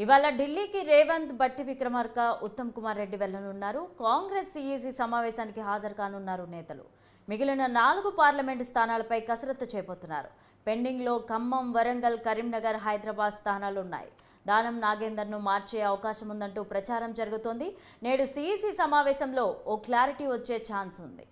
ఇవాళ ఢిల్లీకి రేవంత్, బట్టి విక్రమార్క, ఉత్తమ్ కుమార్ రెడ్డి వెళ్లనున్నారు. కాంగ్రెస్ సిఈసి సమావేశానికి హాజరు కానున్నారు నేతలు. మిగిలిన 4 పార్లమెంటు స్థానాలపై కసరత్తు చేపడుతున్నారు. పెండింగ్లో ఖమ్మం, వరంగల్, కరీంనగర్, హైదరాబాద్ స్థానాలున్నాయి. దానం నాగేందర్ను మార్చే అవకాశం ఉందంటూ ప్రచారం జరుగుతోంది. నేడు సిఈసి సమావేశంలో ఓ క్లారిటీ వచ్చే ఛాన్స్ ఉంది.